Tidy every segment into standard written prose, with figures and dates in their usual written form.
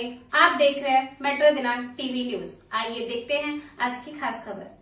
Live आप देख रहे हैं मेट्रो दिनांक टीवी न्यूज। आइए देखते हैं आज की खास खबर।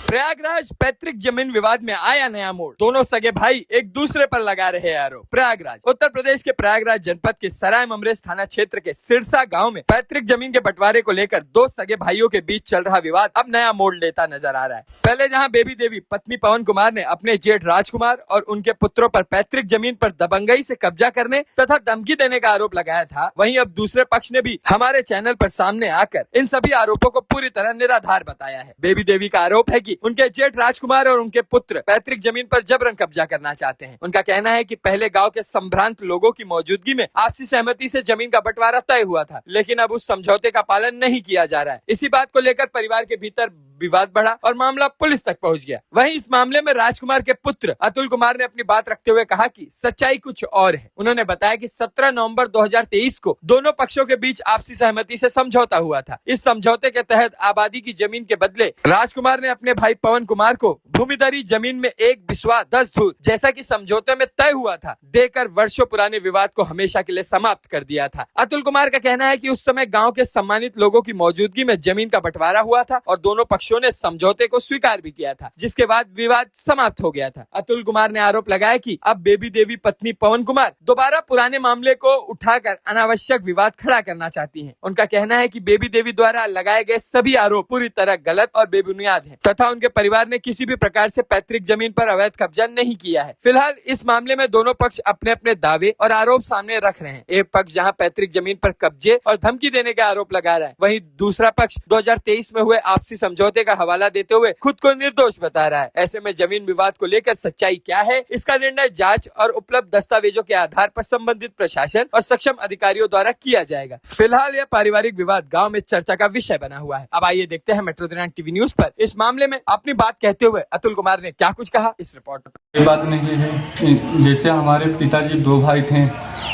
प्रयागराज पैतृक जमीन विवाद में आया नया मोड़। दोनों सगे भाई एक दूसरे पर लगा रहे आरोप। प्रयागराज उत्तर प्रदेश के प्रयागराज जनपद के सराय ममरेश थाना क्षेत्र के सिरसा गांव में पैतृक जमीन के बंटवारे को लेकर दो सगे भाइयों के बीच चल रहा विवाद अब नया मोड़ लेता नजर आ रहा है। पहले जहां बेबी देवी पत्नी पवन कुमार ने अपने जेठ राजकुमार और उनके पुत्रों पर पैतृक जमीन पर दबंगई से कब्जा करने तथा धमकी देने का आरोप लगाया था, वहीं अब दूसरे पक्ष ने भी हमारे चैनल पर सामने आकर इन सभी आरोपों को पूरी तरह निराधार बताया है। बेबी देवी का आरोप है कि उनके जेठ राजकुमार और उनके पुत्र पैतृक जमीन पर जबरन कब्जा करना चाहते हैं। उनका कहना है कि पहले गांव के संभ्रांत लोगों की मौजूदगी में आपसी सहमति से जमीन का बंटवारा तय हुआ था, लेकिन अब उस समझौते का पालन नहीं किया जा रहा है। इसी बात को लेकर परिवार के भीतर विवाद बढ़ा और मामला पुलिस तक पहुंच गया। वहीं इस मामले में राजकुमार के पुत्र अतुल कुमार ने अपनी बात रखते हुए कहा कि सच्चाई कुछ और है। उन्होंने बताया कि 17 नवंबर 2023 को दोनों पक्षों के बीच आपसी सहमति से समझौता हुआ था। इस समझौते के तहत आबादी की जमीन के बदले राजकुमार ने अपने भाई पवन कुमार को भूमिधरी जमीन में 1 बिस्वा 10 धूर, जैसा कि समझौते में तय हुआ था, देकर वर्षों पुराने विवाद को हमेशा के लिए समाप्त कर दिया था। अतुल कुमार का कहना है कि उस समय गाँव के सम्मानित लोगों की मौजूदगी में जमीन का बंटवारा हुआ था और दोनों पक्षों ने समझौते को स्वीकार भी किया था, जिसके बाद विवाद समाप्त हो गया था। अतुल कुमार ने आरोप लगाया कि अब बेबी देवी पत्नी पवन कुमार दोबारा पुराने मामले को उठाकर अनावश्यक विवाद खड़ा करना चाहती हैं। उनका कहना है कि बेबी देवी द्वारा लगाए गए सभी आरोप पूरी तरह गलत और बेबुनियाद हैं तथा उनके परिवार ने किसी भी प्रकार से पैतृक जमीन पर अवैध कब्जा नहीं किया है। फिलहाल इस मामले में दोनों पक्ष अपने अपने दावे और आरोप सामने रख रहे हैं। एक पक्ष जहां पैतृक जमीन पर कब्जे और धमकी देने का आरोप लगा रहा है, वहीं दूसरा पक्ष 2023 में हुए आपसी समझौते का हवाला देते हुए खुद को निर्दोष बता रहा है। ऐसे में जमीन विवाद को लेकर सच्चाई क्या है, इसका निर्णय जांच और उपलब्ध दस्तावेजों के आधार पर संबंधित प्रशासन और सक्षम अधिकारियों द्वारा किया जाएगा। फिलहाल यह पारिवारिक विवाद गांव में चर्चा का विषय बना हुआ है। अब आइए देखते हैं मेट्रो दिनांक टीवी न्यूज पर इस मामले में अपनी बात कहते हुए अतुल कुमार ने क्या कुछ कहा, इस रिपोर्ट में। ये बात नहीं है। जैसे हमारे पिताजी 2 भाई थे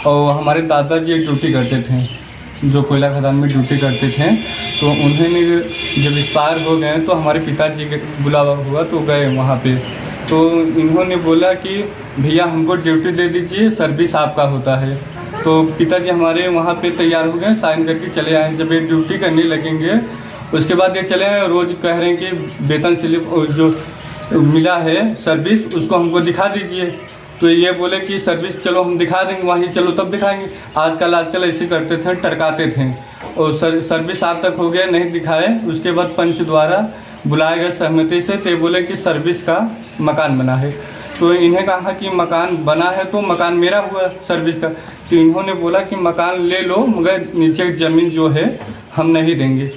और हमारे दादाजी एक ड्यूटी करते थे, जो कोयला खदान में ड्यूटी करते थे, तो उन्होंने जब एक्सपायर हो गए तो हमारे पिताजी के बुलावा हुआ तो गए वहाँ पे। तो इन्होंने बोला कि भैया हमको ड्यूटी दे दीजिए, सर्विस आपका होता है। तो पिताजी हमारे वहाँ पे तैयार हो गए, साइन करके चले आए। जब ये ड्यूटी करने लगेंगे उसके बाद ये चले आए, रोज़ कह रहे हैं कि वेतन स्लिप जो मिला है सर्विस उसको हमको दिखा दीजिए। तो ये बोले कि सर्विस चलो हम दिखा देंगे, वहीं चलो तब दिखाएंगे। आजकल ऐसे करते थे, टरकाते थे। और सर्विस आज तक हो गया, नहीं दिखाए। उसके बाद पंच द्वारा बुलाया गया सहमति से, तो बोले कि सर्विस का मकान बना है। तो इन्हें कहा कि मकान बना है तो मकान मेरा हुआ सर्विस का। तो इन्होंने बोला कि मकान ले लो मगर नीचे ज़मीन जो है हम नहीं देंगे,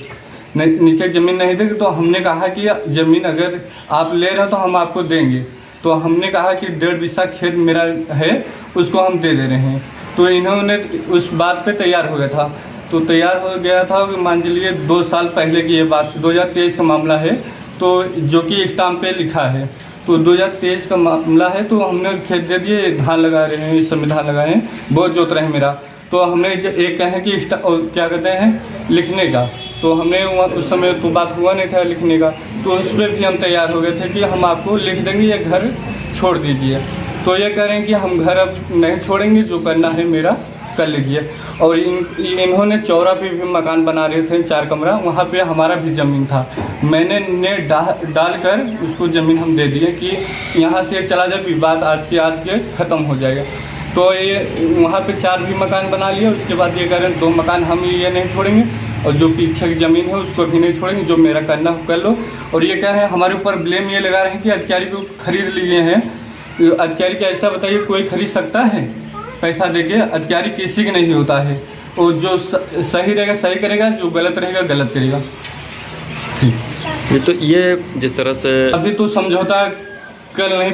नीचे ज़मीन नहीं देंगे। तो हमने कहा कि ज़मीन अगर आप ले रहे हो तो हम आपको देंगे। तो हमने कहा कि 1.5 बिस्सा खेत मेरा है, उसको हम दे रहे हैं। तो इन्होंने उस बात पे तैयार हो गया था। तो तैयार हो गया था, मान लीजिए 2 साल पहले की ये बात, 2023 का मामला है, तो जो कि स्टाम्प पे लिखा है। तो 2023 का मामला है, तो हमने खेत दे दिए, धान लगा रहे हैं, इस समय धान लगाए हैं, बहुत जोत रहे हैं मेरा। तो हमने एक कहे कि क्या कहते हैं लिखने का, तो हमने उस समय तो बात हुआ नहीं था लिखने का, तो उस पर भी हम तैयार हो गए थे कि हम आपको लिख देंगे, ये घर छोड़ दीजिए। तो ये कह रहे हैं कि हम घर अब नहीं छोड़ेंगे, जो करना है मेरा कर लीजिए। और इन्होंने चौरा पे भी मकान बना रहे थे 4 कमरा, वहाँ पे हमारा भी ज़मीन था। मैंने नेट डालकर उसको ज़मीन हम दे दिए कि यहाँ से चला जाए, विवाद आज के ख़त्म हो जाएगा। तो ये वहाँ पे 4 भी मकान बना लिए। उसके बाद ये कह रहे हैं 2 मकान हम ये नहीं छोड़ेंगे और जो पीछे की ज़मीन है उसको भी नहीं छोड़ेंगे, जो मेरा करना कर लो। और ये कह रहे हैं हमारे ऊपर ब्लेम ये लगा रहे हैं कि अधिकारी को खरीद लिए हैं। अधिकारी का ऐसा बताइए, कोई खरीद सकता है पैसा देके? अधिकारी किसी की नहीं होता है। और जो सही रहेगा सही करेगा, जो गलत रहेगा गलत करेगा। ये जिस तरह से अभी तो समझौता कल नहीं,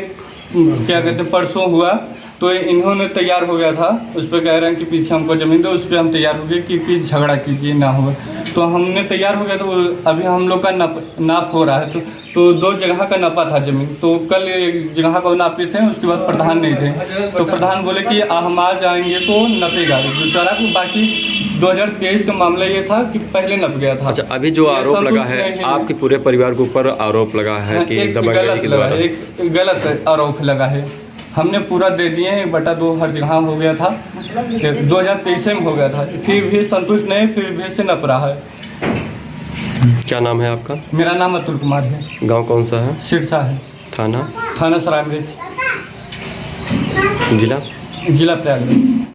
क्या कहते हैं, परसों हुआ। तो इन्होंने तैयार हो गया था, उस पर कह रहे हैं कि पीछे हमको ज़मीन दो। उस पर हम तैयार हो गए कि झगड़ा कीजिए ना हो। तो हमने तैयार हो गया। तो अभी हम लोग का नाप हो रहा है। तो 2 जगह का नापा था ज़मीन। तो कल एक जगह को नापे थे, उसके बाद प्रधान नहीं थे। तो प्रधान बोले कि हम आज आएंगे तो नपेगा जो चारा को। बाकी 2023 का मामला ये था कि पहले नप गया था। अच्छा, अभी जो आरोप लगा है आपके पूरे परिवार के ऊपर आरोप लगा है कि एक गलत आरोप लगा है हमने पूरा दे दिए, 1/2 हर जगह हो गया था, 2023 में हो गया था, फिर भी संतुष्ट नहीं, फिर भी से नप रहा है। क्या नाम है आपका? मेरा नाम अतुल कुमार है। गांव कौन सा है? सिरसा है। थाना? थाना सराय मिर्च, जिला? जिला प्रयागराज।